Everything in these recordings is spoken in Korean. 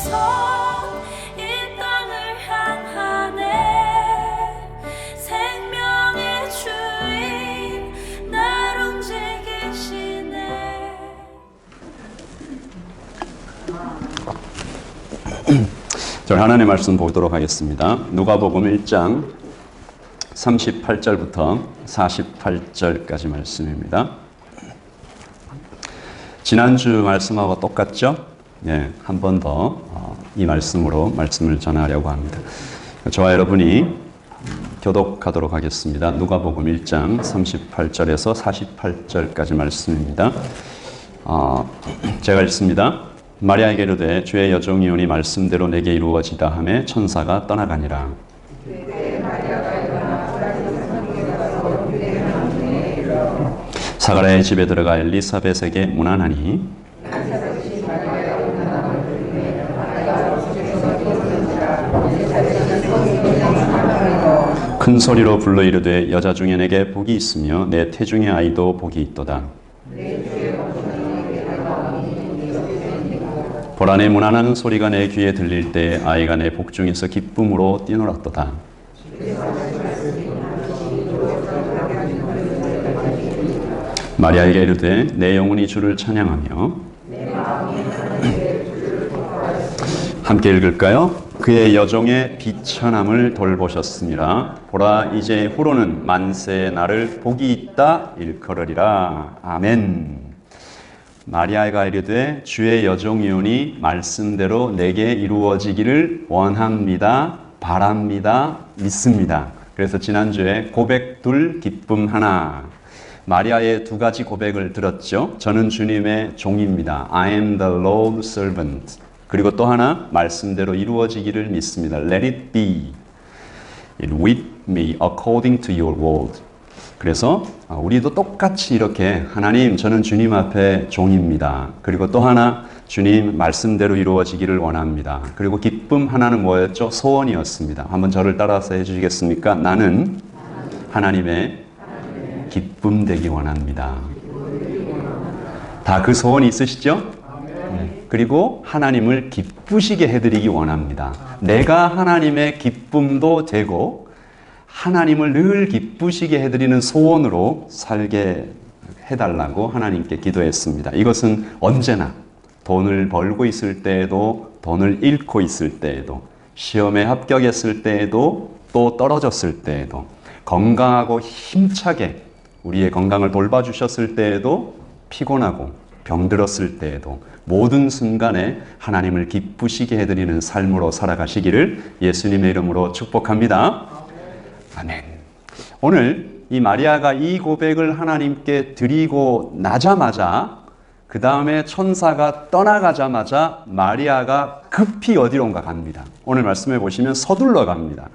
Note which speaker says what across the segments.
Speaker 1: 이 땅을 향하네. 생명의 주인 날 움직이시네.
Speaker 2: 자, 하나님의 말씀 보도록 하겠습니다. 누가복음 1장 38절부터 48절까지 말씀입니다. 지난주 말씀하고 똑같죠? 예, 한 번 더 이 말씀으로 말씀을 전하려고 합니다. 저와 여러분이 교독하도록 하겠습니다. 누가복음 1장 38절에서 48절까지 말씀입니다. 제가 읽습니다. 마리아에게 이르되 주의 여종이 오니 말씀대로 내게 이루어지다 하매 천사가 떠나가니라. 사가랴의 집에 들어가 엘리사벳에게 문안하니 큰 소리로 불러 이르되 여자 중에 내게 복이 있으며 내 태중의 아이도 복이 있도다. 보라 내 문안하는 소리가 내 귀에 들릴 때 아이가 내 복중에서 기쁨으로 뛰놀았도다. 마리아에게 이르되 내 영혼이 주를 찬양하며 함께 읽을까요? 그의 여종의 비천함을 돌보셨습니다. 보라 이제 후로는 만세의 날을 복이 있다 일컬으리라. 아멘. 마리아가 이르되 주의 여종이오니 말씀대로 내게 이루어지기를 원합니다. 바랍니다. 믿습니다. 그래서 지난주에 고백 둘 기쁨 하나, 마리아의 두 가지 고백을 들었죠. 저는 주님의 종입니다. I am the Lord's servant. 그리고 또 하나 말씀대로 이루어지기를 믿습니다. Let it be with me according to your word. 그래서 우리도 똑같이 이렇게 하나님 저는 주님 앞에 종입니다. 그리고 또 하나 주님 말씀대로 이루어지기를 원합니다. 그리고 기쁨 하나는 뭐였죠? 소원이었습니다. 한번 저를 따라서 해주시겠습니까? 나는 하나님의 기쁨 되기 원합니다. 다 그 소원이 있으시죠? 그리고 하나님을 기쁘시게 해드리기 원합니다. 내가 하나님의 기쁨도 되고 하나님을 늘 기쁘시게 해드리는 소원으로 살게 해달라고 하나님께 기도했습니다. 이것은 언제나 돈을 벌고 있을 때에도, 돈을 잃고 있을 때에도, 시험에 합격했을 때에도, 또 떨어졌을 때에도, 건강하고 힘차게 우리의 건강을 돌봐주셨을 때에도, 피곤하고 병들었을 때에도 모든 순간에 하나님을 기쁘시게 해드리는 삶으로 살아가시기를 예수님의 이름으로 축복합니다. 아멘. 오늘 이 마리아가 이 고백을 하나님께 드리고 나자마자, 그 다음에 천사가 떠나가자마자 마리아가 급히 어디론가 갑니다. 오늘 말씀해 보시면 서둘러 갑니다.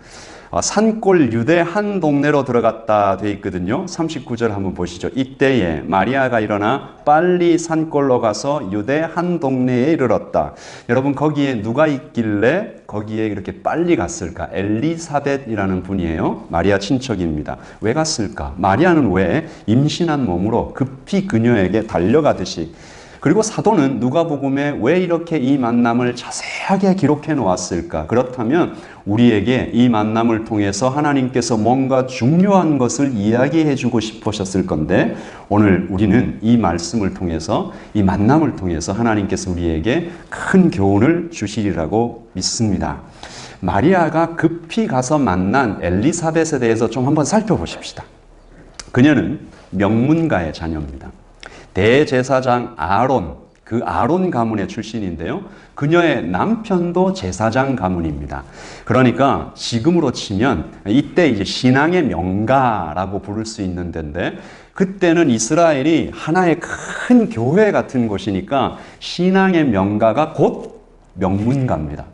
Speaker 2: 산골 유대 한 동네로 들어갔다 돼 있거든요. 39절 한번 보시죠. 이때에 마리아가 일어나 빨리 산골로 가서 유대 한 동네에 이르렀다. 여러분 거기에 누가 있길래 거기에 이렇게 빨리 갔을까? 엘리사벳이라는 분이에요. 마리아 친척입니다. 왜 갔을까? 마리아는 왜 임신한 몸으로 급히 그녀에게 달려가듯이, 그리고 사도는 누가복음에 왜 이렇게 이 만남을 자세하게 기록해 놓았을까? 그렇다면 우리에게 이 만남을 통해서 하나님께서 뭔가 중요한 것을 이야기해 주고 싶으셨을 건데, 오늘 우리는 이 말씀을 통해서, 이 만남을 통해서 하나님께서 우리에게 큰 교훈을 주시리라고 믿습니다. 마리아가 급히 가서 만난 엘리사벳에 대해서 좀 한번 살펴보십시다. 그녀는 명문가의 자녀입니다. 대제사장 아론, 그 아론 가문의 출신인데요. 그녀의 남편도 제사장 가문입니다. 그러니까 지금으로 치면 이때 이제 신앙의 명가라고 부를 수 있는 데인데, 그때는 이스라엘이 하나의 큰 교회 같은 곳이니까 신앙의 명가가 곧 명문가입니다.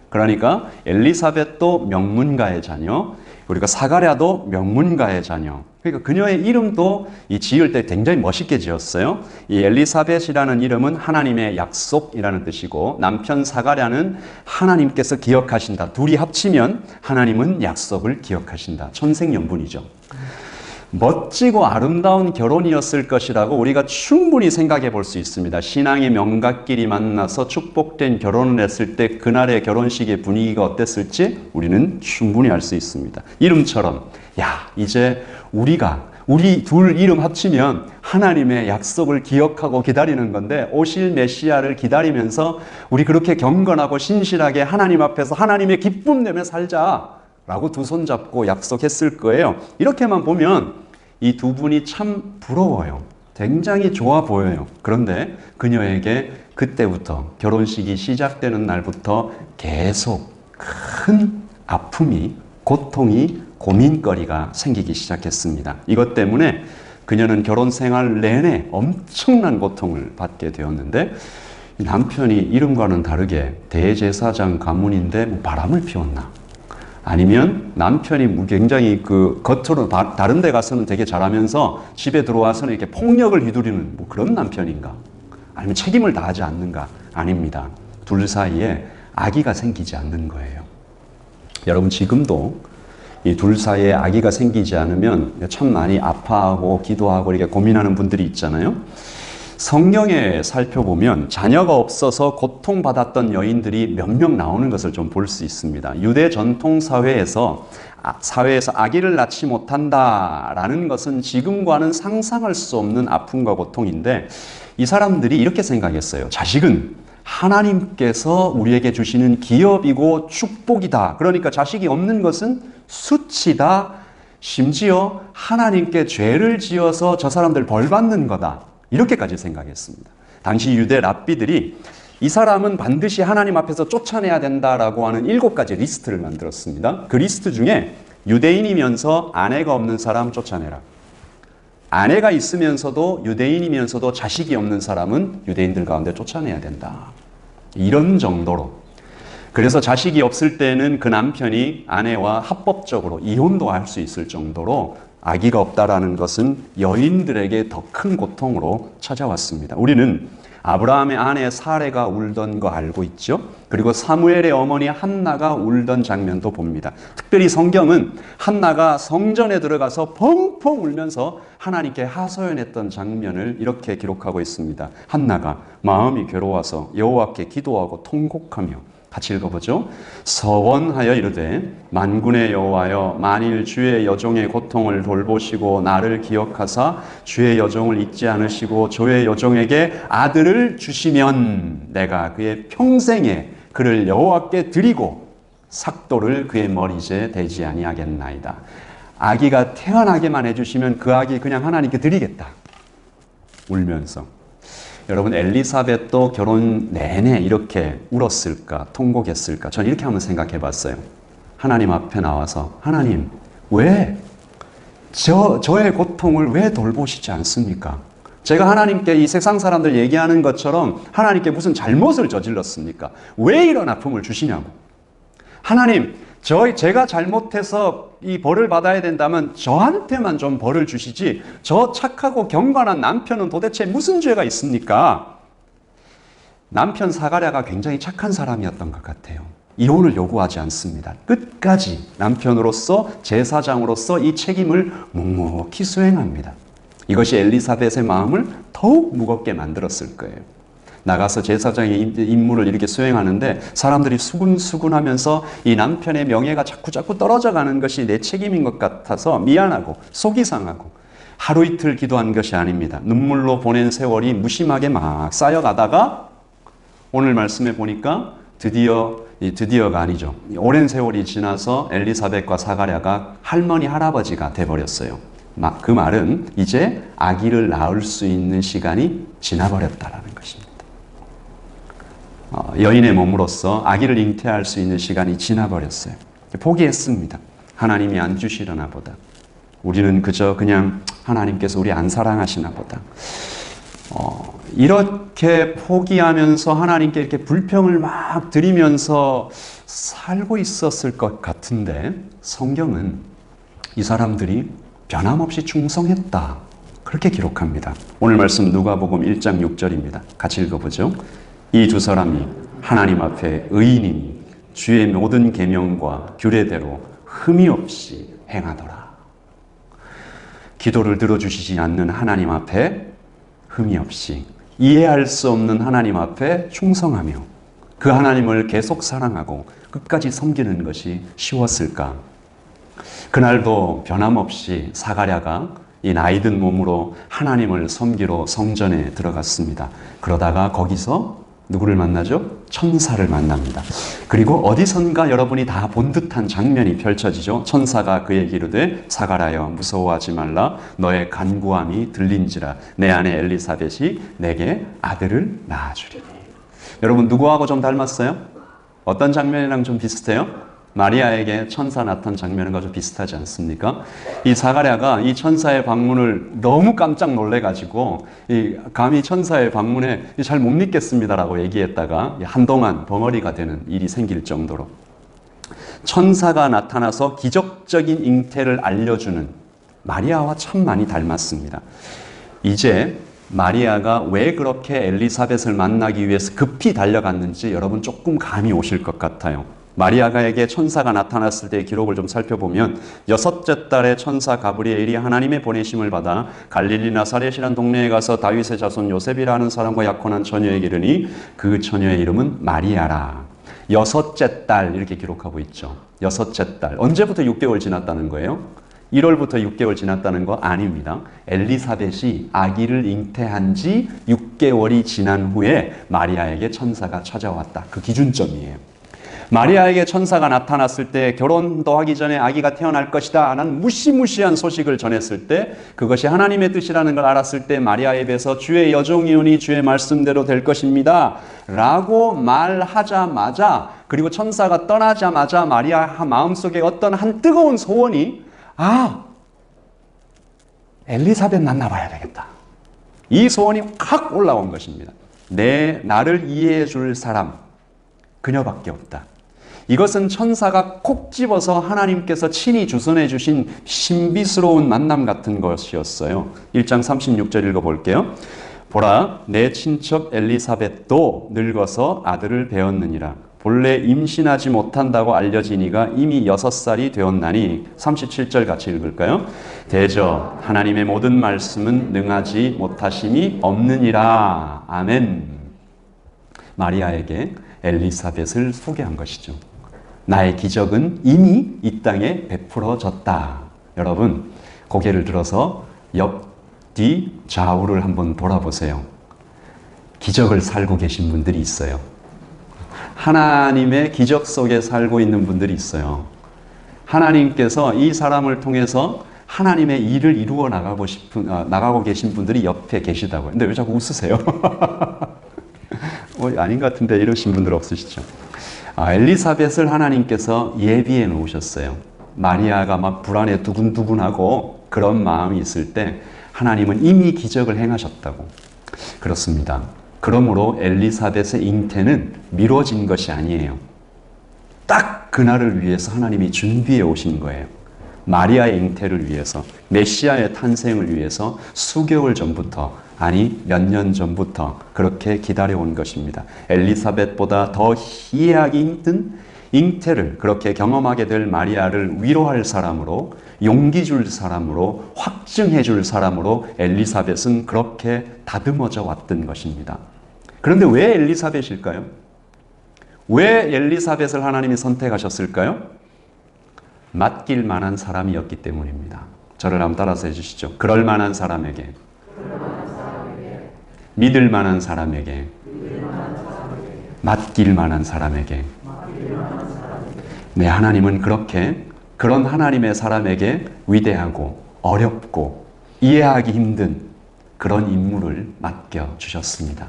Speaker 2: 그러니까 엘리사벳도 명문가의 자녀, 그리고 사가랴도 명문가의 자녀. 그러니까 그녀의 이름도 이 지을 때 굉장히 멋있게 지었어요. 이 엘리사벳이라는 이름은 하나님의 약속이라는 뜻이고, 남편 사가랴는 하나님께서 기억하신다. 둘이 합치면 하나님은 약속을 기억하신다. 천생연분이죠. 멋지고 아름다운 결혼이었을 것이라고 우리가 충분히 생각해 볼 수 있습니다. 신앙의 명가끼리 만나서 축복된 결혼을 했을 때 그날의 결혼식의 분위기가 어땠을지 우리는 충분히 알 수 있습니다. 이름처럼 이제 우리 둘 이름 합치면 하나님의 약속을 기억하고 기다리는 건데 오실 메시아를 기다리면서 우리 그렇게 경건하고 신실하게 하나님 앞에서 하나님의 기쁨 내며 살자라고 두 손 잡고 약속했을 거예요. 이렇게만 보면 이 두 분이 참 부러워요. 굉장히 좋아 보여요. 그런데 그녀에게 그때부터 결혼식이 시작되는 날부터 계속 큰 아픔이, 고통이, 고민거리가 생기기 시작했습니다. 이것 때문에 그녀는 결혼 생활 내내 엄청난 고통을 받게 되었는데 남편이 이름과는 다르게 대제사장 가문인데 뭐 바람을 피웠나? 아니면 남편이 굉장히 겉으로 다른 데 가서는 되게 잘하면서 집에 들어와서는 이렇게 폭력을 휘두르는 뭐 그런 남편인가? 아니면 책임을 다하지 않는가? 아닙니다. 둘 사이에 아기가 생기지 않는 거예요. 여러분 지금도 이 둘 사이에 아기가 생기지 않으면 참 많이 아파하고 기도하고 이렇게 고민하는 분들이 있잖아요. 성경에 살펴보면 자녀가 없어서 고통받았던 여인들이 몇 명 나오는 것을 좀 볼 수 있습니다. 유대 전통 사회에서 아기를 낳지 못한다라는 것은 지금과는 상상할 수 없는 아픔과 고통인데 이 사람들이 이렇게 생각했어요. 자식은 하나님께서 우리에게 주시는 기업이고 축복이다. 그러니까 자식이 없는 것은 수치다. 심지어 하나님께 죄를 지어서 저 사람들 벌 받는 거다. 이렇게까지 생각했습니다. 당시 유대 랍비들이 이 사람은 반드시 하나님 앞에서 쫓아내야 된다라고 하는 7가지 리스트를 만들었습니다. 그 리스트 중에 유대인이면서 아내가 없는 사람 쫓아내라. 아내가 있으면서도 유대인이면서도 자식이 없는 사람은 유대인들 가운데 쫓아내야 된다. 이런 정도로. 그래서 자식이 없을 때는 그 남편이 아내와 합법적으로 이혼도 할 수 있을 정도로 아기가 없다라는 것은 여인들에게 더 큰 고통으로 찾아왔습니다. 우리는 아브라함의 아내 사레가 울던 거 알고 있죠? 그리고 사무엘의 어머니 한나가 울던 장면도 봅니다. 특별히 성경은 한나가 성전에 들어가서 펑펑 울면서 하나님께 하소연했던 장면을 이렇게 기록하고 있습니다. 한나가 마음이 괴로워서 여호와께 기도하고 통곡하며 같이 읽어보죠. 서원하여 이르되 만군의 여호와여 만일 주의 여종의 고통을 돌보시고 나를 기억하사 주의 여종을 잊지 않으시고 주의 여종에게 아들을 주시면 내가 그의 평생에 그를 여호와께 드리고 삭도를 그의 머리째 대지 아니하겠나이다. 아기가 태어나게만 해주시면 그 아기 그냥 하나님께 드리겠다. 울면서. 여러분 엘리사벳도 결혼 내내 이렇게 울었을까 통곡했을까 저는 이렇게 한번 생각해 봤어요. 하나님 앞에 나와서 하나님 왜 저의 고통을 왜 돌보시지 않습니까? 제가 하나님께 이 세상 사람들 얘기하는 것처럼 하나님께 무슨 잘못을 저질렀습니까? 왜 이런 아픔을 주시냐고. 하나님 제가 잘못해서 이 벌을 받아야 된다면 저한테만 좀 벌을 주시지 저 착하고 경건한 남편은 도대체 무슨 죄가 있습니까? 남편 사가랴가 굉장히 착한 사람이었던 것 같아요. 이혼을 요구하지 않습니다. 끝까지 남편으로서 제사장으로서 이 책임을 묵묵히 수행합니다. 이것이 엘리사벳의 마음을 더욱 무겁게 만들었을 거예요. 나가서 제사장의 임무를 이렇게 수행하는데 사람들이 수군수군하면서 이 남편의 명예가 자꾸 떨어져 가는 것이 내 책임인 것 같아서 미안하고 속이 상하고 하루 이틀 기도한 것이 아닙니다. 눈물로 보낸 세월이 무심하게 막 쌓여가다가 오늘 말씀에 보니까 드디어가 아니죠. 오랜 세월이 지나서 엘리사벳과 사가랴가 할머니 할아버지가 돼버렸어요. 그 말은 이제 아기를 낳을 수 있는 시간이 지나버렸다라는 것입니다. 여인의 몸으로서 아기를 잉태할 수 있는 시간이 지나버렸어요. 포기했습니다. 하나님이 안 주시려나 보다. 우리는 그냥 하나님께서 우리 안 사랑하시나 보다. 이렇게 포기하면서 하나님께 이렇게 불평을 막 드리면서 살고 있었을 것 같은데 성경은 이 사람들이 변함없이 충성했다. 그렇게 기록합니다. 오늘 말씀 누가복음 1장 6절입니다. 같이 읽어보죠. 이 두 사람이 하나님 앞에 의인이니 주의 모든 계명과 규례대로 흠이 없이 행하더라. 기도를 들어주시지 않는 하나님 앞에 흠이 없이, 이해할 수 없는 하나님 앞에 충성하며 그 하나님을 계속 사랑하고 끝까지 섬기는 것이 쉬웠을까? 그날도 변함없이 사가랴가 이 나이든 몸으로 하나님을 섬기러 성전에 들어갔습니다. 그러다가 거기서 누구를 만나죠? 천사를 만납니다. 그리고 어디선가 여러분이 다 본 듯한 장면이 펼쳐지죠. 천사가 그에게 이르되 사가랴여 무서워하지 말라. 너의 간구함이 들린지라. 내 아내 엘리사벳이 내게 아들을 낳아주리니. 여러분 누구하고 좀 닮았어요? 어떤 장면이랑 좀 비슷해요? 마리아에게 천사 나타난 장면과 좀 비슷하지 않습니까? 이 사가랴가 이 천사의 방문을 너무 깜짝 놀래가지고 감히 천사의 방문에 잘 못 믿겠습니다라고 얘기했다가 한동안 벙어리가 되는 일이 생길 정도로 천사가 나타나서 기적적인 잉태를 알려주는 마리아와 참 많이 닮았습니다. 이제 마리아가 왜 그렇게 엘리사벳을 만나기 위해서 급히 달려갔는지 여러분 조금 감이 오실 것 같아요. 마리아가에게 천사가 나타났을 때의 기록을 좀 살펴보면 여섯째 달에 천사 가브리엘이 하나님의 보내심을 받아 갈릴리 나사렛이라는 동네에 가서 다윗의 자손 요셉이라는 사람과 약혼한 처녀에게 이르니 그 처녀의 이름은 마리아라. 여섯째 달 이렇게 기록하고 있죠. 여섯째 달. 언제부터 6개월 지났다는 거예요? 1월부터 6개월 지났다는 거 아닙니다. 엘리사벳이 아기를 잉태한 지 6개월이 지난 후에 마리아에게 천사가 찾아왔다. 그 기준점이에요. 마리아에게 천사가 나타났을 때 결혼도 하기 전에 아기가 태어날 것이다 라는 무시무시한 소식을 전했을 때 그것이 하나님의 뜻이라는 걸 알았을 때 마리아 입에서 주의 여종이오니 주의 말씀대로 될 것입니다 라고 말하자마자 그리고 천사가 떠나자마자 마리아 마음속에 어떤 한 뜨거운 소원이 엘리사벳 만나봐야 되겠다. 이 소원이 확 올라온 것입니다. 나를 이해해 줄 사람 그녀밖에 없다. 이것은 천사가 콕 집어서 하나님께서 친히 주선해 주신 신비스러운 만남 같은 것이었어요. 1장 36절 읽어볼게요. 보라, 내 친척 엘리사벳도 늙어서 아들을 배었느니라. 본래 임신하지 못한다고 알려지니가 이미 6살이 되었나니. 37절 같이 읽을까요? 대저 하나님의 모든 말씀은 능하지 못하심이 없느니라. 아멘. 마리아에게 엘리사벳을 소개한 것이죠. 나의 기적은 이미 이 땅에 베풀어졌다. 여러분, 고개를 들어서 옆, 뒤, 좌우를 한번 돌아보세요. 기적을 살고 계신 분들이 있어요. 하나님의 기적 속에 살고 있는 분들이 있어요. 하나님께서 이 사람을 통해서 하나님의 일을 이루어 나가고 계신 분들이 옆에 계시다고요. 근데 왜 자꾸 웃으세요? 아닌 것 같은데 이러신 분들 없으시죠? 엘리사벳을 하나님께서 예비해 놓으셨어요. 마리아가 막 불안해 두근두근하고 그런 마음이 있을 때 하나님은 이미 기적을 행하셨다고. 그렇습니다. 그러므로 엘리사벳의 잉태는 미뤄진 것이 아니에요. 딱 그날을 위해서 하나님이 준비해 오신 거예요. 마리아의 잉태를 위해서, 메시아의 탄생을 위해서 수개월 전부터, 아니 몇 년 전부터 그렇게 기다려온 것입니다. 엘리사벳보다 더 이해하기 힘든 잉태를 그렇게 경험하게 될 마리아를 위로할 사람으로, 용기 줄 사람으로, 확증해 줄 사람으로 엘리사벳은 그렇게 다듬어져 왔던 것입니다. 그런데 왜 엘리사벳일까요? 왜 엘리사벳을 하나님이 선택하셨을까요? 맡길 만한 사람이었기 때문입니다. 저를 한번 따라서 해주시죠. 그럴 만한 사람에게, 믿을 만한 사람에게, 맡길 만한 사람에게. 네, 하나님은 그렇게 그런 하나님의 사람에게 위대하고 어렵고 이해하기 힘든 그런 임무를 맡겨주셨습니다.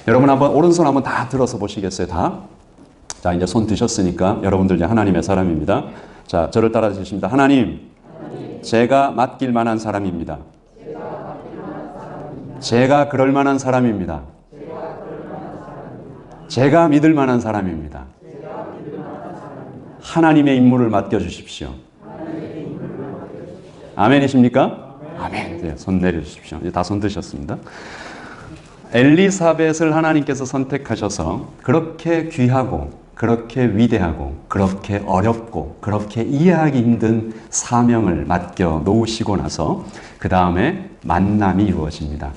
Speaker 2: 여러분 한번 오른손 한번 다 들어서 보시겠어요? 다? 자, 이제 손 드셨으니까 여러분들 이제 하나님의 사람입니다. 자, 저를 따라 주십니다. 하나님, 제가 맡길 만한 사람입니다. 제가 그럴 만한 사람입니다. 제가 믿을 만한 사람입니다. 하나님의 임무를 맡겨주십시오. 아멘이십니까? 아멘. 네, 손 내려주십시오. 이제 다 손 드셨습니다. 엘리사벳을 하나님께서 선택하셔서 그렇게 귀하고 그렇게 위대하고 그렇게 어렵고 그렇게 이해하기 힘든 사명을 맡겨 놓으시고 나서 그 다음에 만남이 이루어집니다.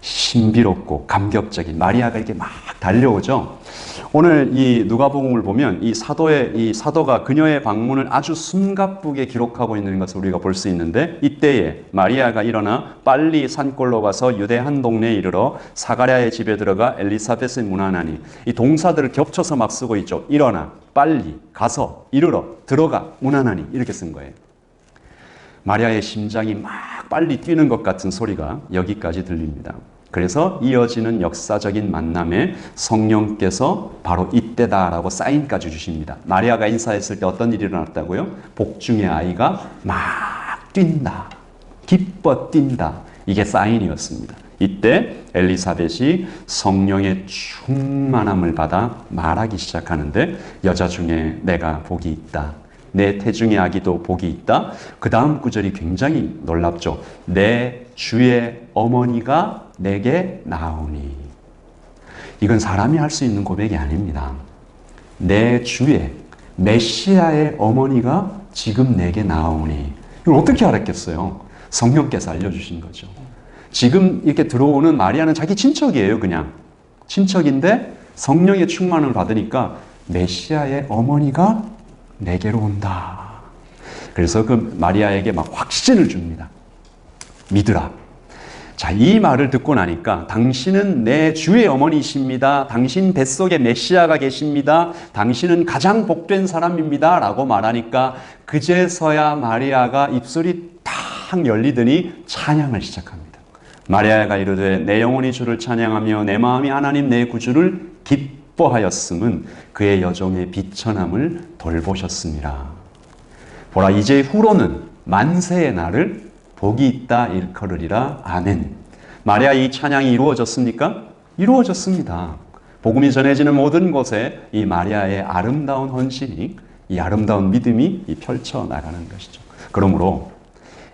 Speaker 2: 신비롭고 감격적인 마리아가 이렇게 막 달려오죠. 오늘 이 누가복음을 보면 이 사도가 그녀의 방문을 아주 숨가쁘게 기록하고 있는 것을 우리가 볼 수 있는데, 이때에 마리아가 일어나 빨리 산골로 가서 유대 한 동네에 이르러 사가랴의 집에 들어가 엘리사벳을 문안하니, 이 동사들을 겹쳐서 막 쓰고 있죠. 일어나, 빨리, 가서, 이르러, 들어가, 문안하니, 이렇게 쓴 거예요. 마리아의 심장이 막 빨리 뛰는 것 같은 소리가 여기까지 들립니다. 그래서 이어지는 역사적인 만남에 성령께서 바로 이때다라고 사인까지 주십니다. 마리아가 인사했을 때 어떤 일이 일어났다고요? 복중의 아이가 막 뛴다. 기뻐 뛴다. 이게 사인이었습니다. 이때 엘리사벳이 성령의 충만함을 받아 말하기 시작하는데, 여자 중에 내가 복이 있다. 내 태중의 아기도 복이 있다. 그 다음 구절이 굉장히 놀랍죠. 내 주의 어머니가 내게 나오니. 이건 사람이 할 수 있는 고백이 아닙니다. 내 주의 메시아의 어머니가 지금 내게 나오니. 이걸 어떻게 알았겠어요? 성령께서 알려주신 거죠. 지금 이렇게 들어오는 마리아는 자기 친척이에요. 그냥 친척인데 성령의 충만을 받으니까 메시아의 어머니가 내게로 온다. 그래서 그 마리아에게 막 확신을 줍니다. 믿으라. 자, 이 말을 듣고 나니까 당신은 내 주의 어머니이십니다. 당신 뱃속에 메시아가 계십니다. 당신은 가장 복된 사람입니다. 라고 말하니까 그제서야 마리아가 입술이 탁 열리더니 찬양을 시작합니다. 마리아가 이르되 내 영혼이 주를 찬양하며 내 마음이 하나님 내 구주를 기뻐하였음은 그의 여종의 비천함을 돌보셨습니다. 보라, 이제 후로는 만세의 날을 복이 있다 일컬으리라. 아멘. 마리아 이 찬양이 이루어졌습니까? 이루어졌습니다. 복음이 전해지는 모든 곳에 이 마리아의 아름다운 헌신이, 이 아름다운 믿음이 펼쳐나가는 것이죠. 그러므로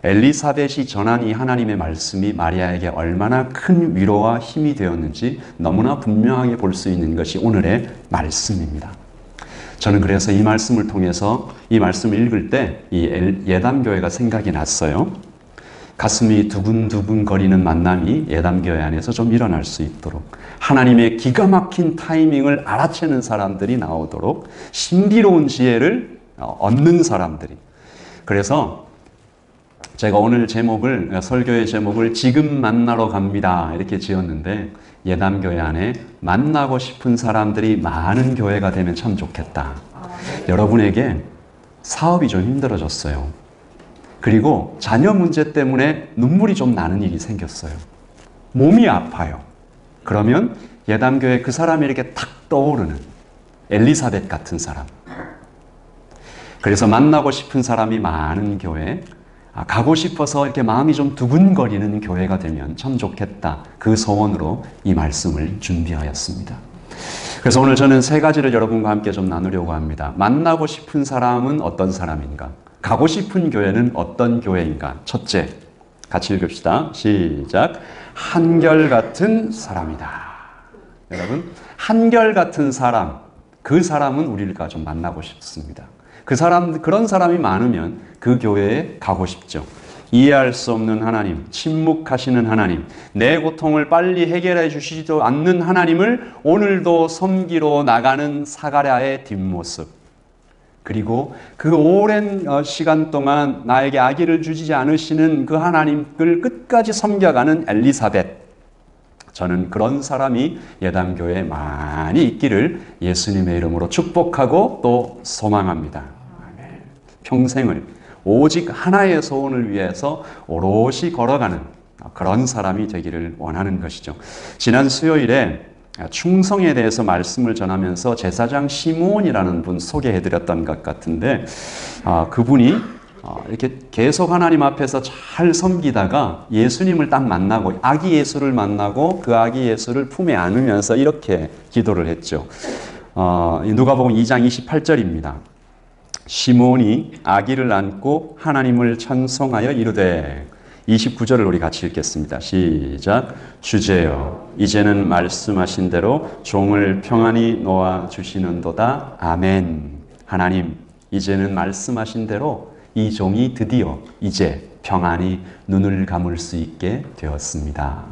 Speaker 2: 엘리사벳이 전한 이 하나님의 말씀이 마리아에게 얼마나 큰 위로와 힘이 되었는지 너무나 분명하게 볼 수 있는 것이 오늘의 말씀입니다. 저는 그래서 이 말씀을 통해서 이 말씀을 읽을 때 이 예담교회가 생각이 났어요. 가슴이 두근두근 거리는 만남이 예담교회 안에서 좀 일어날 수 있도록, 하나님의 기가 막힌 타이밍을 알아채는 사람들이 나오도록, 신비로운 지혜를 얻는 사람들이. 그래서 제가 오늘 설교의 제목을 지금 만나러 갑니다 이렇게 지었는데, 예담교회 안에 만나고 싶은 사람들이 많은 교회가 되면 참 좋겠다. 여러분에게 사업이 좀 힘들어졌어요. 그리고 자녀 문제 때문에 눈물이 좀 나는 일이 생겼어요. 몸이 아파요. 그러면 예담교회 그 사람이 이렇게 탁 떠오르는 엘리사벳 같은 사람. 그래서 만나고 싶은 사람이 많은 교회, 가고 싶어서 이렇게 마음이 좀 두근거리는 교회가 되면 참 좋겠다. 그 소원으로 이 말씀을 준비하였습니다. 그래서 오늘 저는 세 가지를 여러분과 함께 좀 나누려고 합니다. 만나고 싶은 사람은 어떤 사람인가? 가고 싶은 교회는 어떤 교회인가? 첫째, 같이 읽읍시다. 시작. 한결같은 사람이다. 여러분, 한결같은 사람, 그 사람은 우리가 좀 만나고 싶습니다. 그런 사람이 많으면 그 교회에 가고 싶죠. 이해할 수 없는 하나님, 침묵하시는 하나님, 내 고통을 빨리 해결해 주시지도 않는 하나님을 오늘도 섬기러 나가는 사가랴의 뒷모습, 그리고 그 오랜 시간 동안 나에게 아기를 주지 않으시는 그 하나님을 끝까지 섬겨가는 엘리사벳, 저는 그런 사람이 예담교회에 많이 있기를 예수님의 이름으로 축복하고 또 소망합니다. 평생을 오직 하나의 소원을 위해서 오롯이 걸어가는 그런 사람이 되기를 원하는 것이죠. 지난 수요일에 충성에 대해서 말씀을 전하면서 제사장 시므온이라는 분 소개해드렸던 것 같은데, 그분이 이렇게 계속 하나님 앞에서 잘 섬기다가 예수님을 딱 만나고, 아기 예수를 만나고 그 아기 예수를 품에 안으면서 이렇게 기도를 했죠. 누가복음 2장 28절입니다. 시므온이 아기를 안고 하나님을 찬송하여 이르되 29절을 우리 같이 읽겠습니다. 시작. 주제여 이제는 말씀하신 대로 종을 평안히 놓아 주시는도다. 아멘. 하나님 이제는 말씀하신 대로 이 종이 드디어 이제 평안히 눈을 감을 수 있게 되었습니다.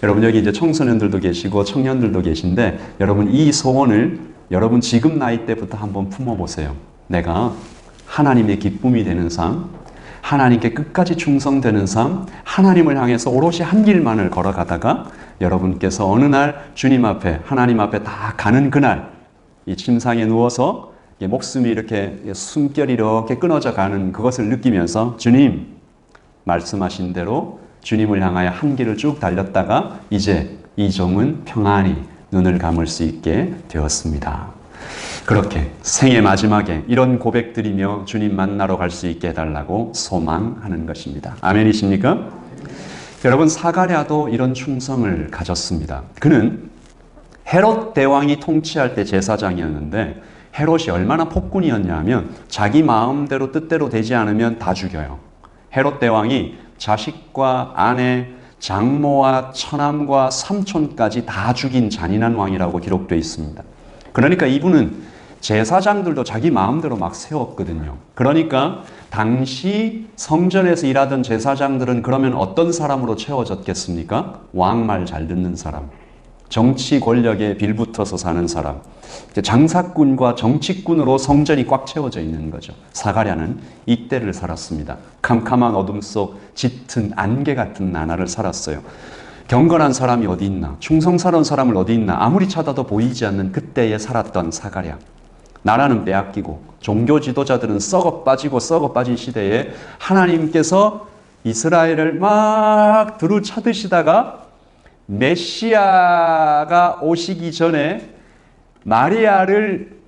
Speaker 2: 여러분 여기 이제 청소년들도 계시고 청년들도 계신데 여러분 이 소원을 여러분 지금 나이 때부터 한번 품어보세요. 내가 하나님의 기쁨이 되는 삶, 하나님께 끝까지 충성되는 삶, 하나님을 향해서 오롯이 한 길만을 걸어가다가 여러분께서 어느 날 주님 앞에 하나님 앞에 다 가는 그날 이 침상에 누워서 목숨이 이렇게 숨결이 이렇게 끊어져 가는 그것을 느끼면서 주님 말씀하신 대로 주님을 향하여 한 길을 쭉 달렸다가 이제 이 종은 평안히 눈을 감을 수 있게 되었습니다. 그렇게 생의 마지막에 이런 고백드리며 주님 만나러 갈 수 있게 해달라고 소망하는 것입니다. 아멘이십니까? 여러분 사가랴도 이런 충성을 가졌습니다. 그는 헤롯 대왕이 통치할 때 제사장이었는데 헤롯이 얼마나 폭군이었냐 하면 자기 마음대로 뜻대로 되지 않으면 다 죽여요. 헤롯 대왕이 자식과 아내, 장모와 처남과 삼촌까지 다 죽인 잔인한 왕이라고 기록되어 있습니다. 그러니까 이분은 제사장들도 자기 마음대로 막 세웠거든요. 그러니까 당시 성전에서 일하던 제사장들은 그러면 어떤 사람으로 채워졌겠습니까? 왕 말 잘 듣는 사람, 정치 권력에 빌붙어서 사는 사람, 장사꾼과 정치꾼으로 성전이 꽉 채워져 있는 거죠. 사가랴는 이때를 살았습니다. 캄캄한 어둠 속 짙은 안개 같은 나날을 살았어요. 경건한 사람이 어디 있나? 충성스러운 사람을 어디 있나? 아무리 찾아도 보이지 않는 그때에 살았던 사가랴. 나라는 빼앗기고 종교 지도자들은 썩어 빠진 시대에 하나님께서 이스라엘을 막 두루 찾으시다가 메시아가 오시기 전에 마리아를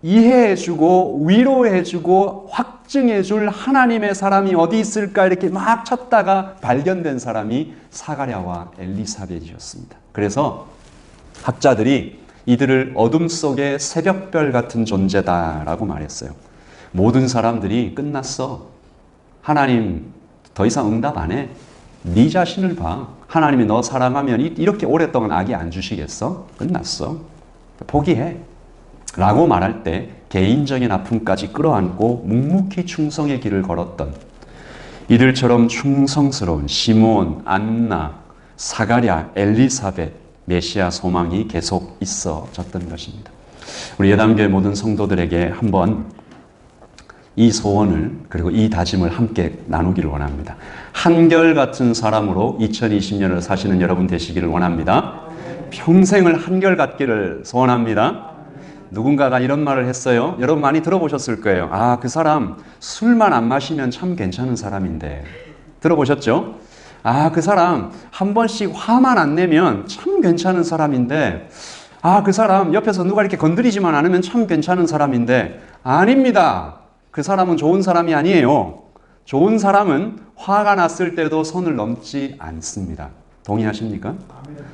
Speaker 2: 이해해주고 위로해주고 확증해줄 하나님의 사람이 어디 있을까 이렇게 막 찾다가 발견된 사람이 사가랴와 엘리사벳이었습니다. 그래서 학자들이 이들을 어둠 속의 새벽별 같은 존재다라고 말했어요. 모든 사람들이 끝났어. 하나님 더 이상 응답 안 해. 네 자신을 봐. 하나님이 너 사랑하면 이렇게 오랫동안 악이 안 주시겠어? 끝났어. 포기해. 라고 말할 때 개인적인 아픔까지 끌어안고 묵묵히 충성의 길을 걸었던 이들처럼 충성스러운 시몬, 안나, 사가랴, 엘리사벳, 메시아 소망이 계속 있어졌던 것입니다. 우리 예담교회 모든 성도들에게 한번 이 소원을 그리고 이 다짐을 함께 나누기를 원합니다. 한결같은 사람으로 2020년을 사시는 여러분 되시기를 원합니다. 평생을 한결같기를 소원합니다. 누군가가 이런 말을 했어요. 여러분 많이 들어보셨을 거예요. 아, 그 사람 술만 안 마시면 참 괜찮은 사람인데. 들어보셨죠? 아, 그 사람 한 번씩 화만 안 내면 참 괜찮은 사람인데. 아, 그 사람 옆에서 누가 이렇게 건드리지만 않으면 참 괜찮은 사람인데. 아닙니다. 그 사람은 좋은 사람이 아니에요. 좋은 사람은 화가 났을 때도 선을 넘지 않습니다. 동의하십니까?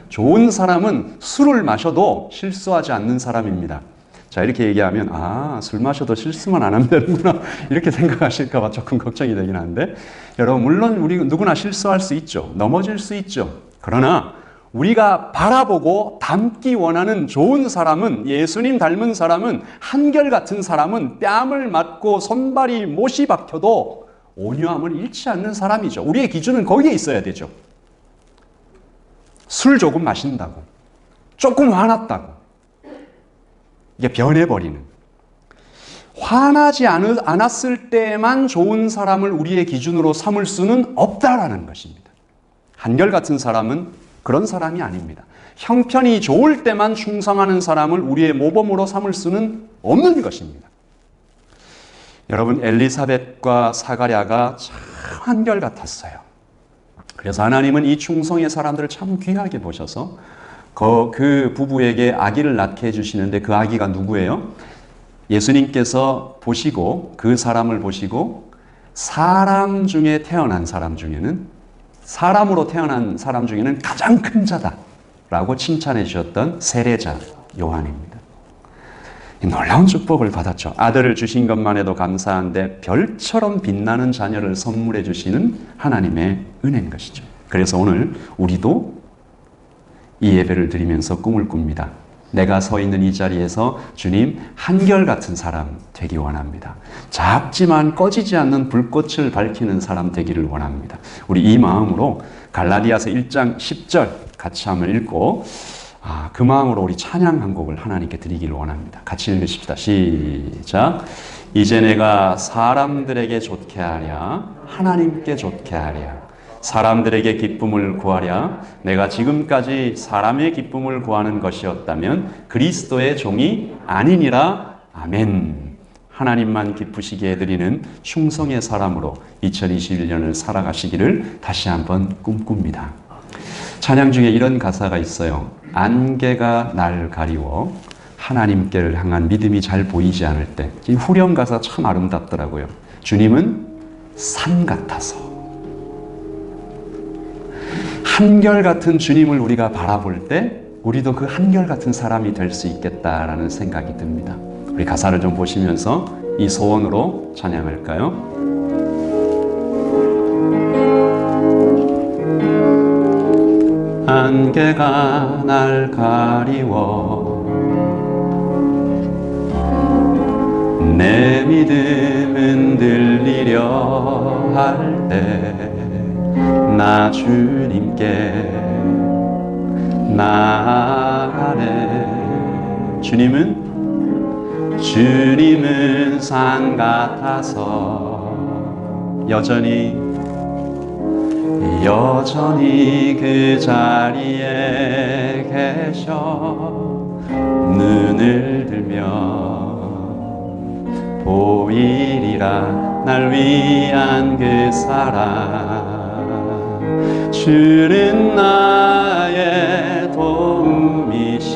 Speaker 2: 좋은 사람은 술을 마셔도 실수하지 않는 사람입니다. 자, 이렇게 얘기하면 아, 술 마셔도 실수만 안 하면 되는구나 이렇게 생각하실까 봐 조금 걱정이 되긴 하는데 여러분 물론 우리 누구나 실수할 수 있죠. 넘어질 수 있죠. 그러나 우리가 바라보고 닮기 원하는 좋은 사람은 예수님 닮은 사람은 한결같은 사람은 뺨을 맞고 손발이 못이 박혀도 온유함을 잃지 않는 사람이죠. 우리의 기준은 거기에 있어야 되죠. 술 조금 마신다고 조금 화났다고 이게 변해버리는 화나지 않았을 때만 좋은 사람을 우리의 기준으로 삼을 수는 없다라는 것입니다. 한결같은 사람은 그런 사람이 아닙니다. 형편이 좋을 때만 충성하는 사람을 우리의 모범으로 삼을 수는 없는 것입니다. 여러분 엘리사벳과 사가랴가 참 한결같았어요. 그래서 하나님은 이 충성의 사람들을 참 귀하게 보셔서 그 부부에게 아기를 낳게 해주시는데 그 아기가 누구예요? 예수님께서 보시고 그 사람을 보시고 사람 중에 태어난 사람 중에는 사람으로 태어난 사람 중에는 가장 큰 자다라고 칭찬해 주셨던 세례자 요한입니다. 놀라운 축복을 받았죠. 아들을 주신 것만 해도 감사한데 별처럼 빛나는 자녀를 선물해 주시는 하나님의 은혜인 것이죠. 그래서 오늘 우리도 이 예배를 드리면서 꿈을 꿉니다. 내가 서 있는 이 자리에서 주님 한결같은 사람 되기 원합니다. 작지만 꺼지지 않는 불꽃을 밝히는 사람 되기를 원합니다. 우리 이 마음으로 갈라디아서 1장 10절 같이 한번 읽고 그 마음으로 우리 찬양 한 곡을 하나님께 드리기를 원합니다. 같이 읽으십시다. 시작. 이제 내가 사람들에게 좋게 하랴 하나님께 좋게 하랴 사람들에게 기쁨을 구하랴 내가 지금까지 사람의 기쁨을 구하는 것이었다면 그리스도의 종이 아니니라. 아멘. 하나님만 기쁘시게 해드리는 충성의 사람으로 2021년을 살아가시기를 다시 한번 꿈꿉니다. 찬양 중에 이런 가사가 있어요. 안개가 날 가리워 하나님께를 향한 믿음이 잘 보이지 않을 때. 이 후렴 가사 참 아름답더라고요. 주님은 산 같아서. 한결같은 주님을 우리가 바라볼 때 우리도 그 한결같은 사람이 될 수 있겠다라는 생각이 듭니다. 우리 가사를 좀 보시면서 이 소원으로 찬양할까요? 안개가 날 가리워 내 믿음은 들리려 할 때 나 주님께 나아가네. 주님은 산 같아서 여전히 그 자리에 계셔 눈을 들면 보이리라 날 위한 그 사랑. 주는 나의 도움이시며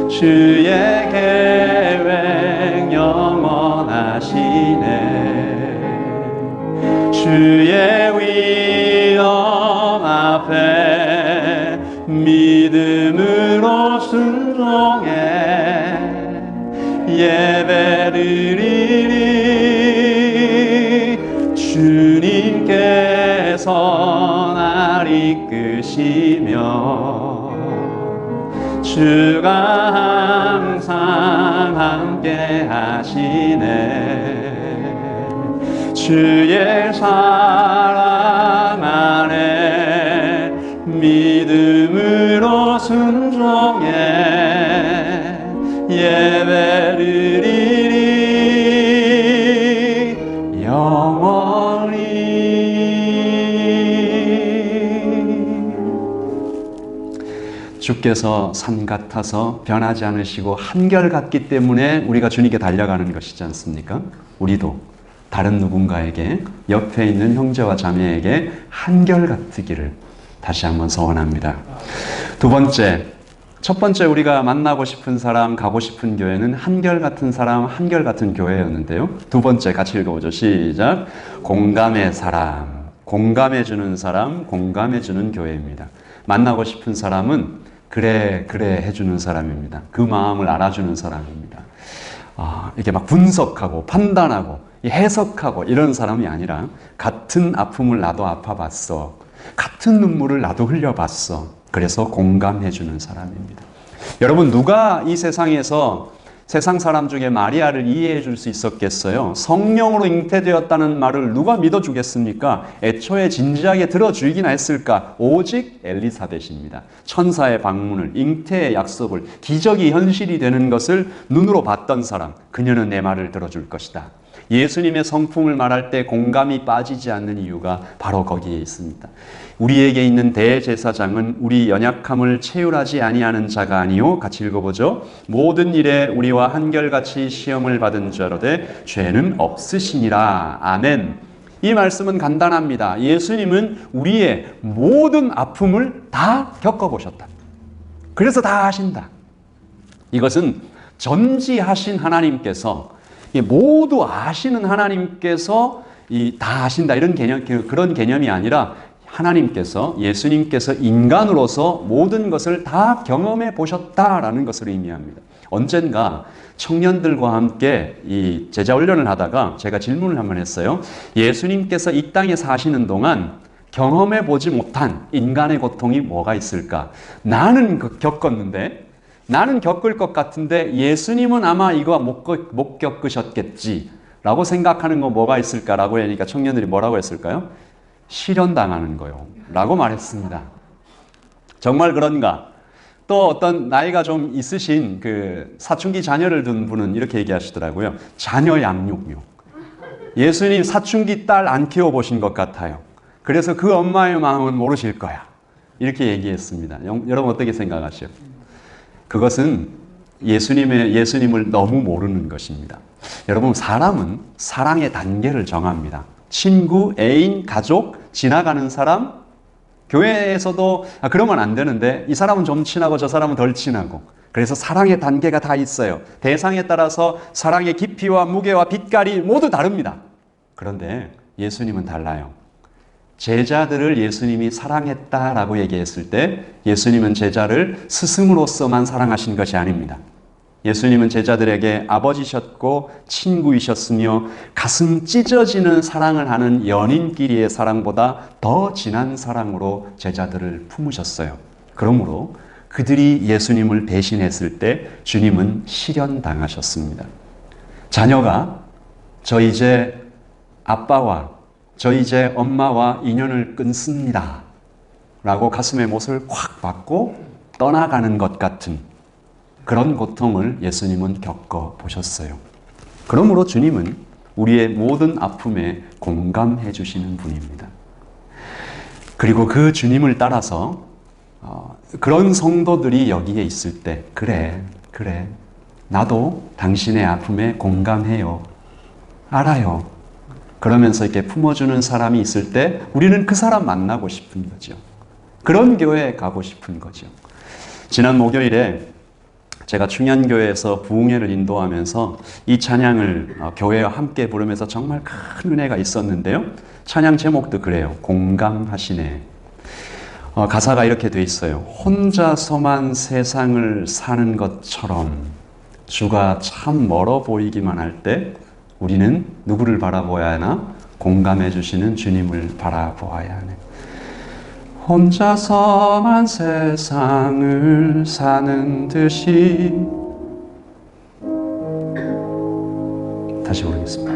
Speaker 2: 주의 계획 영원하시네. 주의 위엄 앞에 믿음으로 순종해 예배드리리. 주님께서 날 이끄시며 주가 항상 함께 하시네. 주의 사랑 안에 믿음으로 순종해 예배드리리 영원히. 주께서 산 같아서 변하지 않으시고 한결같기 때문에 우리가 주님께 달려가는 것이지 않습니까? 우리도 다른 누군가에게 옆에 있는 형제와 자매에게 한결같기를 다시 한번 소원합니다. 두 번째, 첫 번째 우리가 만나고 싶은 사람, 가고 싶은 교회는 한결같은 사람, 한결같은 교회였는데요. 두 번째 같이 읽어보죠. 시작. 공감의 사람, 공감해주는 사람, 공감해주는 교회입니다. 만나고 싶은 사람은 그래 해주는 사람입니다. 그 마음을 알아주는 사람입니다. 이렇게 막 분석하고 판단하고 해석하고 이런 사람이 아니라 같은 아픔을 나도 아파봤어. 같은 눈물을 나도 흘려봤어. 그래서 공감해주는 사람입니다. 여러분, 누가 이 세상에서 세상 사람 중에 마리아를 이해해 줄 수 있었겠어요? 성령으로 잉태되었다는 말을 누가 믿어주겠습니까? 애초에 진지하게 들어주기나 했을까? 오직 엘리사벳입니다. 천사의 방문을, 잉태의 약속을, 기적이 현실이 되는 것을 눈으로 봤던 사람, 그녀는 내 말을 들어줄 것이다. 예수님의 성품을 말할 때 공감이 빠지지 않는 이유가 바로 거기에 있습니다. 우리에게 있는 대제사장은 우리 연약함을 체휼하지 아니하는 자가 아니요. 같이 읽어보죠. 모든 일에 우리와 한결같이 시험을 받은 자로되 죄는 없으시니라. 아멘. 이 말씀은 간단합니다. 예수님은 우리의 모든 아픔을 다 겪어보셨다. 그래서 다 아신다. 이것은 전지하신 하나님께서, 모두 아시는 하나님께서 다 아신다, 이런 개념, 그런 개념이 아니라 하나님께서, 예수님께서 인간으로서 모든 것을 다 경험해 보셨다라는 것을 의미합니다. 언젠가 청년들과 함께 이 제자 훈련을 하다가 제가 질문을 한번 했어요. 예수님께서 이 땅에 사시는 동안 경험해 보지 못한 인간의 고통이 뭐가 있을까? 나는 겪었는데, 나는 겪을 것 같은데 예수님은 아마 이거 못 겪으셨겠지 라고 생각하는 거 뭐가 있을까라고 하니까 청년들이 뭐라고 했을까요? 실현당하는 거요 라고 말했습니다. 정말 그런가? 또 어떤 나이가 좀 있으신 그 사춘기 자녀를 둔 분은 이렇게 얘기하시더라고요. 자녀 양육요. 예수님 사춘기 딸 안 키워보신 것 같아요. 그래서 그 엄마의 마음은 모르실 거야. 이렇게 얘기했습니다. 여러분 어떻게 생각하시죠? 그것은 예수님을 너무 모르는 것입니다. 여러분, 사람은 사랑의 단계를 정합니다. 친구, 애인, 가족, 지나가는 사람, 교회에서도 그러면 안 되는데 이 사람은 좀 친하고 저 사람은 덜 친하고, 그래서 사랑의 단계가 다 있어요. 대상에 따라서 사랑의 깊이와 무게와 빛깔이 모두 다릅니다. 그런데 예수님은 달라요. 제자들을 예수님이 사랑했다라고 얘기했을 때 예수님은 제자를 스승으로서만 사랑하신 것이 아닙니다. 예수님은 제자들에게 아버지셨고 친구이셨으며 가슴 찢어지는 사랑을 하는 연인끼리의 사랑보다 더 진한 사랑으로 제자들을 품으셨어요. 그러므로 그들이 예수님을 배신했을 때 주님은 실현당하셨습니다. 자녀가 저 이제 아빠와 저 이제 엄마와 인연을 끊습니다 라고 가슴에 못을 확 박고 떠나가는 것 같은 그런 고통을 예수님은 겪어보셨어요. 그러므로 주님은 우리의 모든 아픔에 공감해 주시는 분입니다. 그리고 그 주님을 따라서 그런 성도들이 여기에 있을 때 그래 나도 당신의 아픔에 공감해요. 알아요. 그러면서 이렇게 품어주는 사람이 있을 때 우리는 그 사람 만나고 싶은 거죠. 그런 교회에 가고 싶은 거죠. 지난 목요일에 제가 충현교회에서 부흥회를 인도하면서 이 찬양을 교회와 함께 부르면서 정말 큰 은혜가 있었는데요. 찬양 제목도 그래요. 공감하시네. 가사가 이렇게 돼 있어요. 혼자서만 세상을 사는 것처럼 주가 참 멀어 보이기만 할 때 우리는 누구를 바라보아야 하나? 공감해 주시는 주님을 바라보아야 하네. 혼자서만 세상을 사는 듯이 다시 부르겠습니다.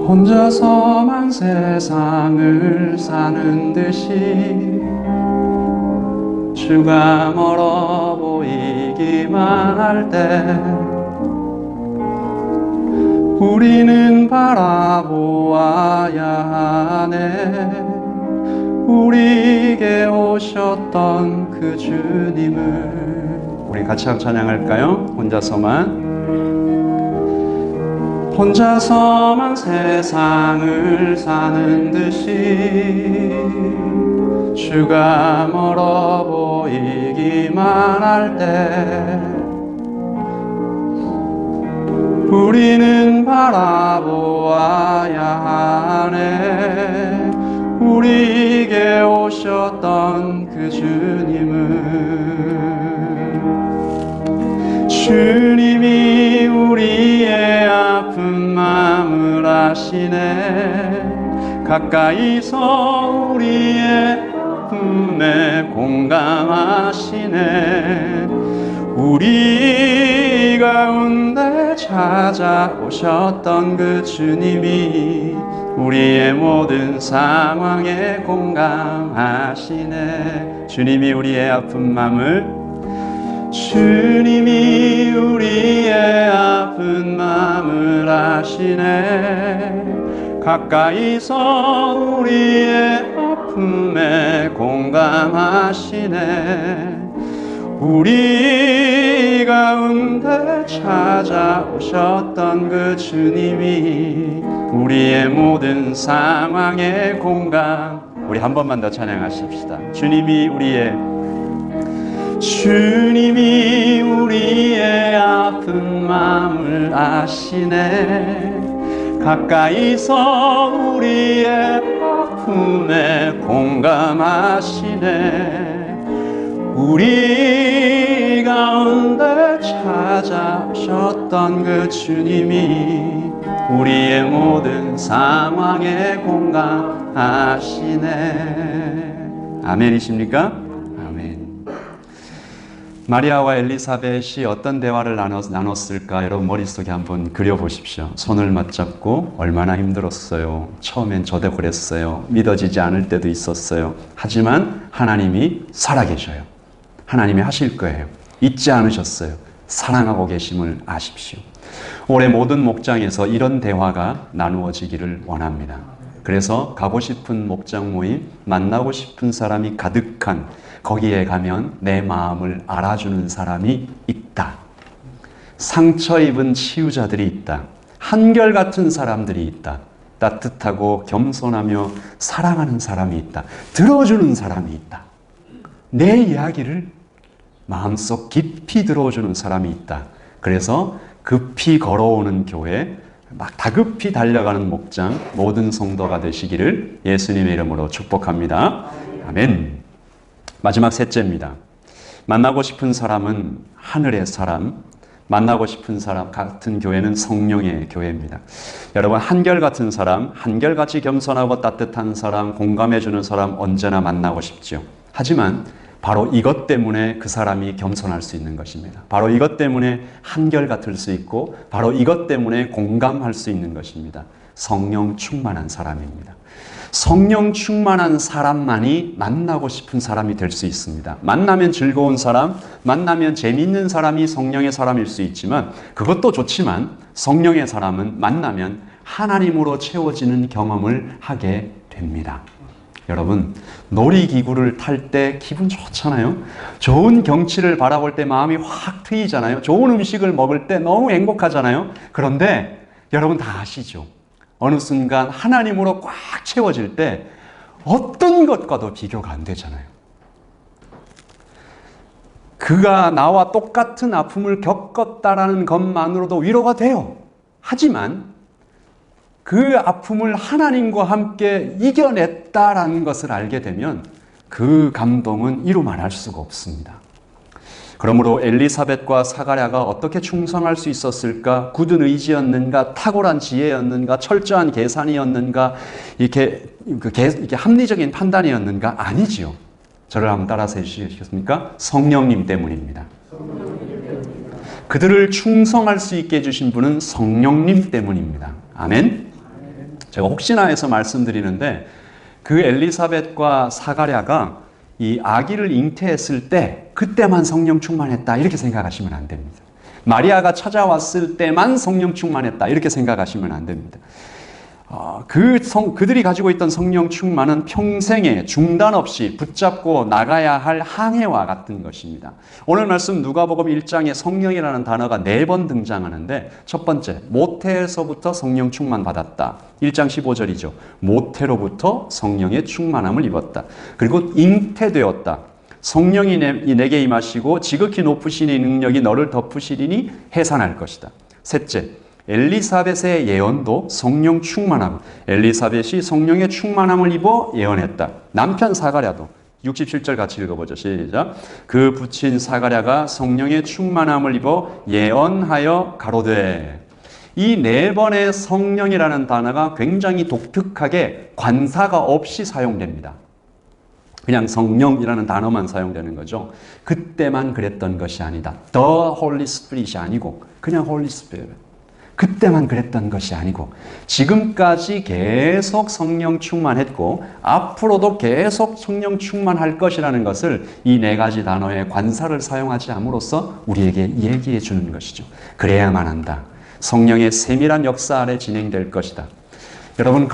Speaker 2: 혼자서만 세상을 사는 듯이 주가 멀어 보이기만 할 때 우리는 바라보아야 하네. 우리에게 오셨던 그 주님을. 우리 같이 한번 찬양할까요? 혼자서만 세상을 사는 듯이 주가 멀어 보이기만 할 때 우리는 바라보아야 하네. 우리에게 오셨던 그 주님은. 주님이 우리의 아픈 마음을 아시네. 가까이서 우리의 아픔에 공감하시네. 우리 가운데 찾아오셨던 그 주님이 우리의 모든 상황에 공감하시네. 주님이 우리의 아픈 마음을, 주님이 우리의 아픈 마음을 아시네. 가까이서 우리의 아픔에 공감하시네. 우리 가운데 찾아오셨던 그 주님이 우리의 모든 상황에 공감. 우리 한 번만 더 찬양하십시다. 주님이 우리의 아픈 마음을 아시네. 가까이서 우리의 아픔에 공감하시네. 우리 가운데 찾아오셨던 그 주님이 우리의 모든 상황에 공감하시네. 아멘이십니까? 아멘. 마리아와 엘리사벳이 어떤 대화를 나눴을까 여러분 머릿속에 한번 그려보십시오. 손을 맞잡고 얼마나 힘들었어요. 처음엔 저도 그랬어요. 믿어지지 않을 때도 있었어요. 하지만 하나님이 살아계셔요. 하나님이 하실 거예요. 잊지 않으셨어요. 사랑하고 계심을 아십시오. 올해 모든 목장에서 이런 대화가 나누어지기를 원합니다. 그래서 가고 싶은 목장 모임, 만나고 싶은 사람이 가득한 거기에 가면 내 마음을 알아주는 사람이 있다. 상처 입은 치유자들이 있다. 한결같은 사람들이 있다. 따뜻하고 겸손하며 사랑하는 사람이 있다. 들어주는 사람이 있다. 내 이야기를 마음속 깊이 들어주는 사람이 있다. 그래서 급히 걸어오는 교회, 막 다급히 달려가는 목장, 모든 성도가 되시기를 예수님의 이름으로 축복합니다. 아멘. 마지막 셋째입니다. 만나고 싶은 사람은 하늘의 사람, 만나고 싶은 사람 같은 교회는 성령의 교회입니다. 여러분, 한결같은 사람, 한결같이 겸손하고 따뜻한 사람, 공감해주는 사람 언제나 만나고 싶죠. 하지만 바로 이것 때문에 그 사람이 겸손할 수 있는 것입니다. 바로 이것 때문에 한결같을 수 있고 바로 이것 때문에 공감할 수 있는 것입니다. 성령 충만한 사람입니다. 성령 충만한 사람만이 만나고 싶은 사람이 될 수 있습니다. 만나면 즐거운 사람, 만나면 재미있는 사람이 성령의 사람일 수 있지만 그것도 좋지만 성령의 사람은 만나면 하나님으로 채워지는 경험을 하게 됩니다. 여러분, 놀이기구를 탈 때 기분 좋잖아요. 좋은 경치를 바라볼 때 마음이 확 트이잖아요. 좋은 음식을 먹을 때 너무 행복하잖아요. 그런데 여러분 다 아시죠? 어느 순간 하나님으로 꽉 채워질 때 어떤 것과도 비교가 안 되잖아요. 그가 나와 똑같은 아픔을 겪었다라는 것만으로도 위로가 돼요. 하지만 그 아픔을 하나님과 함께 이겨냈다라는 것을 알게 되면 그 감동은 이루 말할 수가 없습니다. 그러므로 엘리사벳과 사가랴가 어떻게 충성할 수 있었을까? 굳은 의지였는가? 탁월한 지혜였는가? 철저한 계산이었는가? 이렇게 합리적인 판단이었는가? 아니지요. 저를 한번 따라서 해주시겠습니까? 성령님 때문입니다. 그들을 충성할 수 있게 해주신 분은 성령님 때문입니다. 아멘. 제가 혹시나 해서 말씀드리는데 그 엘리사벳과 사가랴가 이 아기를 잉태했을 때 그때만 성령 충만했다 이렇게 생각하시면 안 됩니다. 마리아가 찾아왔을 때만 성령 충만했다 이렇게 생각하시면 안 됩니다. 그들이 가지고 있던 성령 충만은 평생에 중단 없이 붙잡고 나가야 할 항해와 같은 것입니다. 오늘 말씀 누가복음 1장에 성령이라는 단어가 4번 등장하는데 첫 번째, 모태에서부터 성령 충만 받았다. 1장 15절이죠. 모태로부터 성령의 충만함을 입었다. 그리고 잉태되었다. 성령이 내게 임하시고 지극히 높으신 이 능력이 너를 덮으시리니 해산할 것이다. 셋째, 엘리사벳의 예언도 성령 충만함. 엘리사벳이 성령의 충만함을 입어 예언했다. 남편 사가랴도 67절 같이 읽어보죠. 시작. 그 부친 사가랴가 성령의 충만함을 입어 예언하여 가로되. 이 4번의 성령이라는 단어가 굉장히 독특하게 관사가 없이 사용됩니다. 그냥 성령이라는 단어만 사용되는 거죠. 그때만 그랬던 것이 아니다. The Holy Spirit이 아니고 그냥 Holy Spirit. 그때만 그랬던 것이 아니고 지금까지 계속 성령 충만했고 앞으로도 계속 성령 충만할 것이라는 것을 이 4가지 단어의 관사를 사용하지 함으로써 우리에게 얘기해 주는 것이죠. 그래야만 한다. 성령의 세밀한 역사 아래 진행될 것이다. 여러분,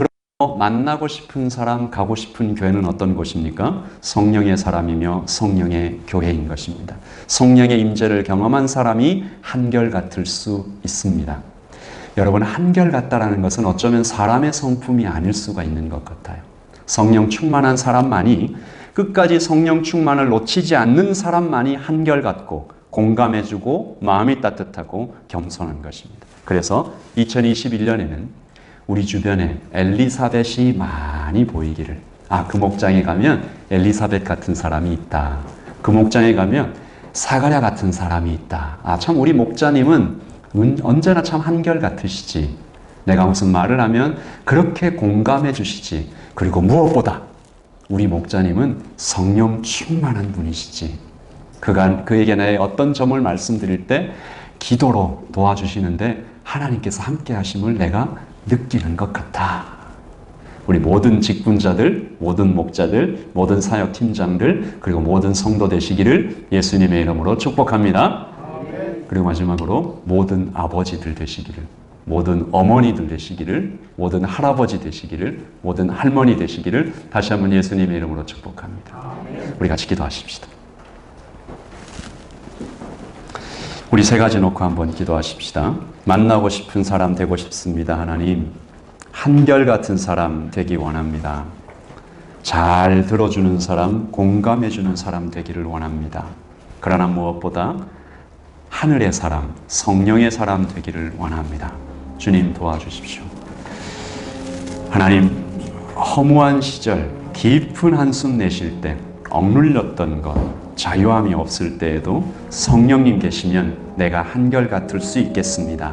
Speaker 2: 만나고 싶은 사람, 가고 싶은 교회는 어떤 곳입니까? 성령의 사람이며 성령의 교회인 것입니다. 성령의 임재를 경험한 사람이 한결같을 수 있습니다. 여러분, 한결같다라는 것은 어쩌면 사람의 성품이 아닐 수가 있는 것 같아요. 성령 충만한 사람만이, 끝까지 성령 충만을 놓치지 않는 사람만이 한결같고 공감해주고 마음이 따뜻하고 겸손한 것입니다. 그래서 2021년에는 우리 주변에 엘리사벳이 많이 보이기를. 그 목장에 가면 엘리사벳 같은 사람이 있다. 그 목장에 가면 사가랴 같은 사람이 있다. 참 우리 목자님은 언제나 참 한결같으시지. 내가 무슨 말을 하면 그렇게 공감해 주시지. 그리고 무엇보다 우리 목자님은 성령 충만한 분이시지. 그에게 내 어떤 점을 말씀드릴 때 기도로 도와주시는데 하나님께서 함께 하심을 내가 느끼는 것 같아. 우리 모든 직분자들, 모든 목자들, 모든 사역팀장들, 그리고 모든 성도 되시기를 예수님의 이름으로 축복합니다. 그리고 마지막으로 모든 아버지들 되시기를, 모든 어머니들 되시기를, 모든 할아버지 되시기를, 모든 할머니 되시기를 다시 한번 예수님의 이름으로 축복합니다. 우리 같이 기도하십시다. 우리 세 가지 놓고 한번 기도하십시다. 만나고 싶은 사람 되고 싶습니다. 하나님, 한결같은 사람 되기 원합니다. 잘 들어주는 사람, 공감해주는 사람 되기를 원합니다. 그러나 무엇보다 하늘의 사람, 성령의 사람 되기를 원합니다. 주님 도와주십시오. 하나님, 허무한 시절, 깊은 한숨 내쉴 때, 억눌렸던 것, 자유함이 없을 때에도 성령님 계시면 내가 한결같을 수 있겠습니다.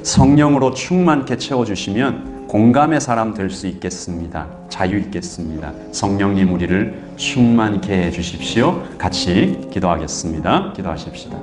Speaker 2: 성령으로 충만케 채워주시면 공감의 사람 될 수 있겠습니다. 자유 있겠습니다. 성령님 우리를 충만케 해주십시오. 같이 기도하겠습니다. 기도하십시다.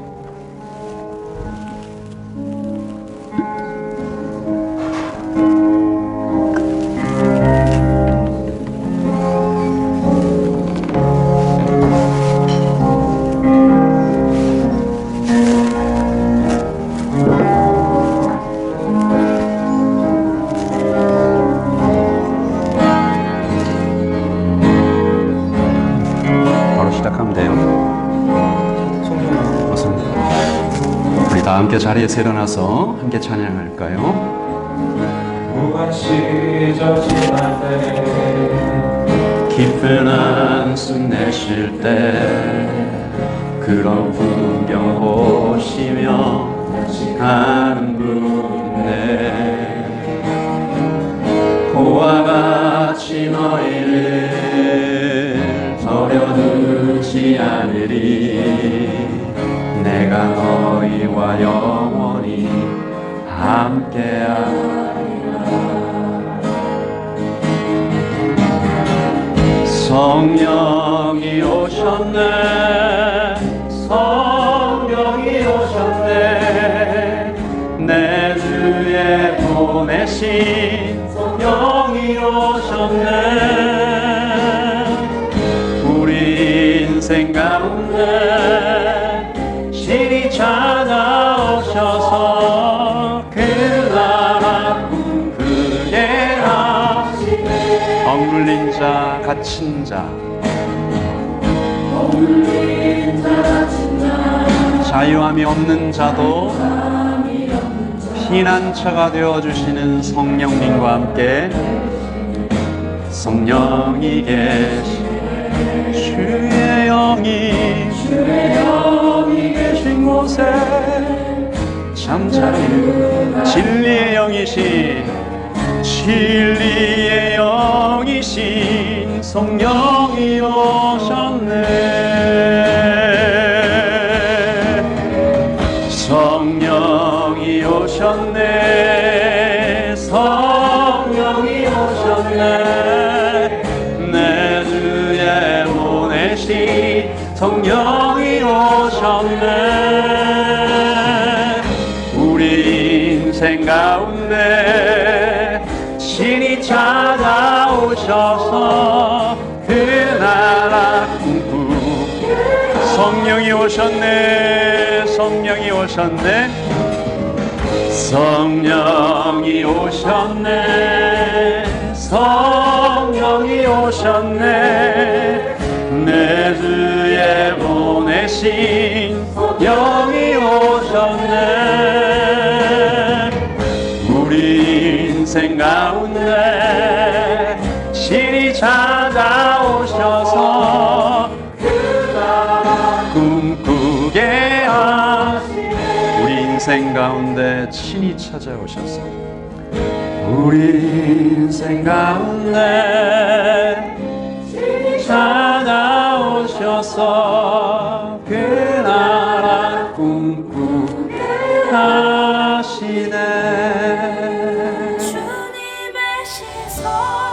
Speaker 2: 함께 자리에서 일어나서 함께 찬양할까요?
Speaker 3: 무관시 저지할 때
Speaker 2: 깊은 한숨 내쉴 때 그런 풍경 보시며 가는 분네 고와 같이 너희를 버려두지 않으리 내가 너희와 영원히 함께하리라. 성령이 오셨네, 성령이 오셨네, 내 주에 보내신 성령이 오셨네. 우리 인생 가운데 신이 찾아오셔서 그 나라 꿈꾸게 하시네. 억눌린 자 갇힌 자 자유함이 없는 자도 피난처가 되어주시는 성령님과 함께 성령이 계시네. 주의 영이 계신 곳에 참 자유 진리의 영이신 성령이 오셨네. 성령이 오셨네. 성령이 오셨네. 내 주에 보내신 성령이 오셨네. 우리 인생 가운데 신이 찾아오셔서 그 나라 꿈꾸게 성령이 오셨네. 성령이 오셨네. 성령이 오셨네. 성령이 오셨네. 내 주에 보내신 영이 오셨네. 우리 인생 가운데 신이 찾아오셔서 그 나라 꿈꾸게 하시네. 우리 인생 가운데 신이 찾아오셔서 우리 인생 가운데 찾아오셔서 그 나라 꿈꾸게 하시네.
Speaker 1: 주님의 시선